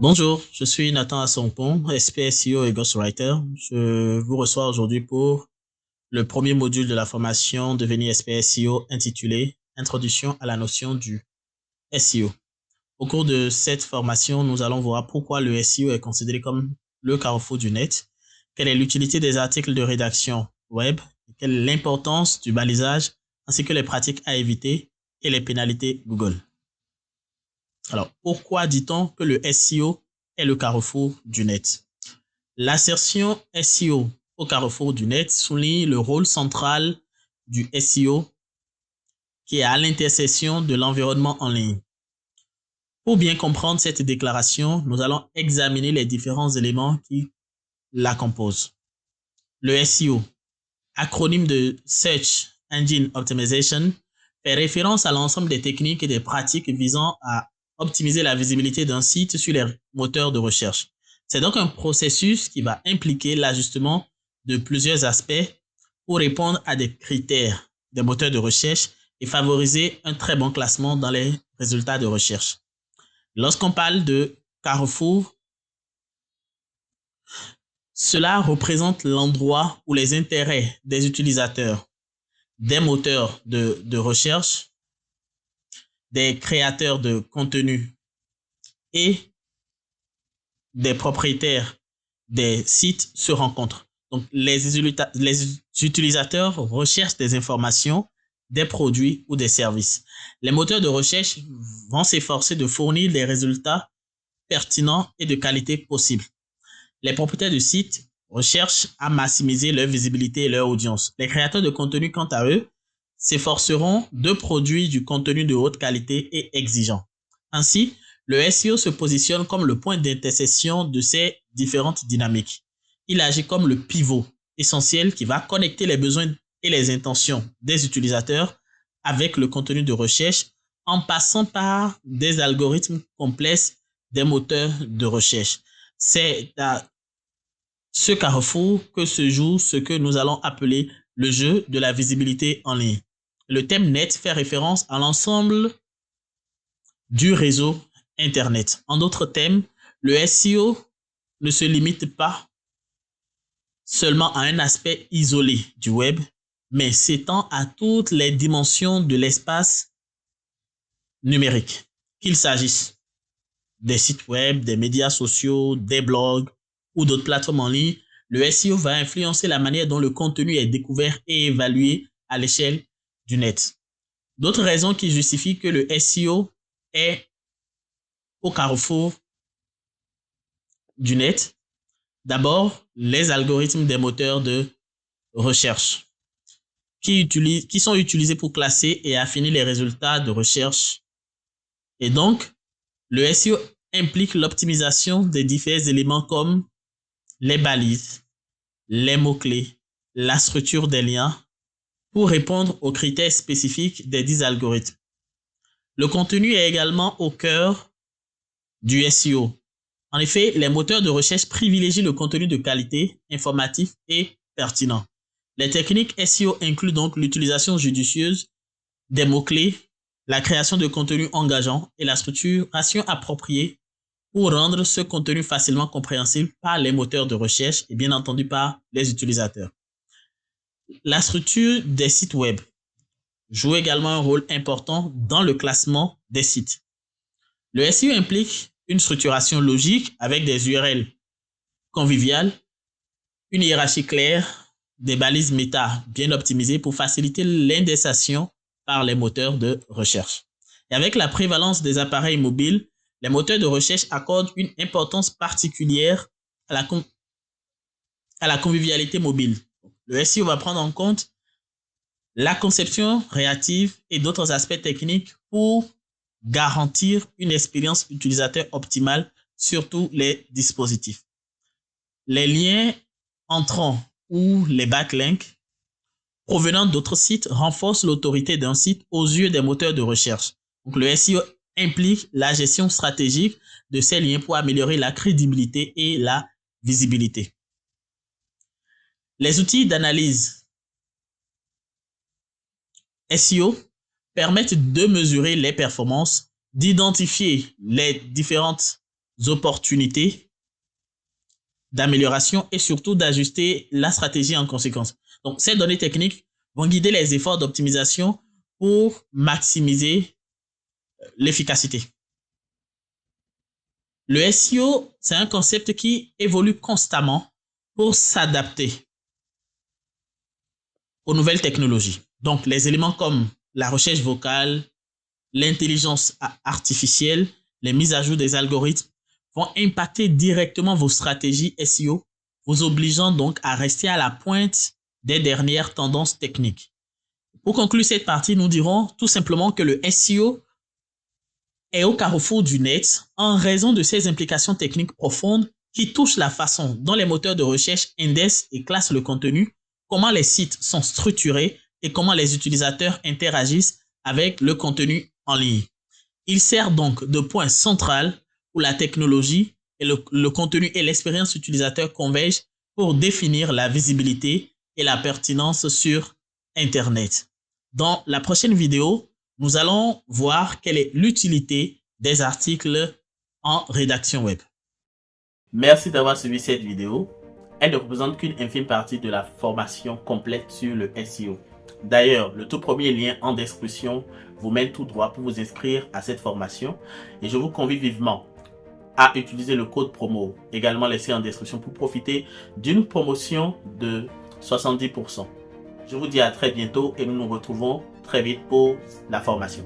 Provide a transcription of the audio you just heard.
Bonjour, je suis Nathan Assompon, expert SEO et Ghostwriter. Je vous reçois aujourd'hui pour le premier module de la formation Devenir expert SEO intitulé Introduction à la notion du SEO. Au cours de cette formation, nous allons voir pourquoi le SEO est considéré comme le carrefour du net, quelle est l'utilité des articles de rédaction web, quelle est l'importance du balisage, ainsi que les pratiques à éviter et les pénalités Google. Alors, pourquoi dit-on que le SEO est le carrefour du net? L'assertion SEO au carrefour du net souligne le rôle central du SEO qui est à l'intersection de l'environnement en ligne. Pour bien comprendre cette déclaration, nous allons examiner les différents éléments qui la composent. Le SEO, acronyme de Search Engine Optimization, fait référence à l'ensemble des techniques et des pratiques visant à optimiser la visibilité d'un site sur les moteurs de recherche. C'est donc un processus qui va impliquer l'ajustement de plusieurs aspects pour répondre à des critères des moteurs de recherche et favoriser un très bon classement dans les résultats de recherche. Lorsqu'on parle de carrefour, cela représente l'endroit où les intérêts des utilisateurs, des moteurs de recherche, des créateurs de contenu et des propriétaires des sites se rencontrent. Donc, les utilisateurs recherchent des informations, des produits ou des services. Les moteurs de recherche vont s'efforcer de fournir des résultats pertinents et de qualité possible. Les propriétaires de sites recherchent à maximiser leur visibilité et leur audience. Les créateurs de contenu, quant à eux, s'efforceront de produire du contenu de haute qualité et exigeant. Ainsi, le SEO se positionne comme le point d'intersection de ces différentes dynamiques. Il agit comme le pivot essentiel qui va connecter les besoins et les intentions des utilisateurs avec le contenu de recherche en passant par des algorithmes complexes des moteurs de recherche. C'est à ce carrefour que se joue ce que nous allons appeler le jeu de la visibilité en ligne. Le thème net fait référence à l'ensemble du réseau Internet. En d'autres termes, le SEO ne se limite pas seulement à un aspect isolé du web, mais s'étend à toutes les dimensions de l'espace numérique, qu'il s'agisse des sites web, des médias sociaux, des blogs ou d'autres plateformes en ligne. Le SEO va influencer la manière dont le contenu est découvert et évalué à l'échelle du net. D'autres raisons qui justifient que le SEO est au carrefour du net. D'abord, les algorithmes des moteurs de recherche qui sont utilisés pour classer et affiner les résultats de recherche. Et donc, le SEO implique l'optimisation des divers éléments comme les balises, les mots-clés, la structure des liens pour répondre aux critères spécifiques des 10 algorithmes. Le contenu est également au cœur du SEO. En effet, les moteurs de recherche privilégient le contenu de qualité, informatif et pertinent. Les techniques SEO incluent donc l'utilisation judicieuse des mots-clés, la création de contenu engageant et la structuration appropriée pour rendre ce contenu facilement compréhensible par les moteurs de recherche et bien entendu par les utilisateurs. La structure des sites web joue également un rôle important dans le classement des sites. Le SEO implique une structuration logique avec des URL conviviales, une hiérarchie claire, des balises méta bien optimisées pour faciliter l'indexation par les moteurs de recherche. Et avec la prévalence des appareils mobiles, les moteurs de recherche accordent une importance particulière à la convivialité mobile. Le SEO va prendre en compte la conception réactive et d'autres aspects techniques pour garantir une expérience utilisateur optimale sur tous les dispositifs. Les liens entrants ou les backlinks provenant d'autres sites renforcent l'autorité d'un site aux yeux des moteurs de recherche. Donc, le SEO implique la gestion stratégique de ces liens pour améliorer la crédibilité et la visibilité. Les outils d'analyse SEO permettent de mesurer les performances, d'identifier les différentes opportunités d'amélioration et surtout d'ajuster la stratégie en conséquence. Donc, ces données techniques vont guider les efforts d'optimisation pour maximiser l'efficacité. Le SEO, c'est un concept qui évolue constamment pour s'adapter aux nouvelles technologies. Donc, les éléments comme la recherche vocale, l'intelligence artificielle, les mises à jour des algorithmes vont impacter directement vos stratégies SEO, vous obligeant donc à rester à la pointe des dernières tendances techniques. Pour conclure cette partie, nous dirons tout simplement que le SEO est au carrefour du net en raison de ses implications techniques profondes qui touchent la façon dont les moteurs de recherche indexent et classent le contenu, comment les sites sont structurés et comment les utilisateurs interagissent avec le contenu en ligne. Il sert donc de point central où la technologie et le contenu et l'expérience utilisateur convergent pour définir la visibilité et la pertinence sur Internet. Dans la prochaine vidéo, nous allons voir quelle est l'utilité des articles en rédaction web. Merci d'avoir suivi cette vidéo. Elle ne représente qu'une infime partie de la formation complète sur le SEO. D'ailleurs, le tout premier lien en description vous mène tout droit pour vous inscrire à cette formation et je vous convie vivement à utiliser le code promo également laissé en description pour profiter d'une promotion de 70%. Je vous dis à très bientôt et nous nous retrouvons très vite pour la formation.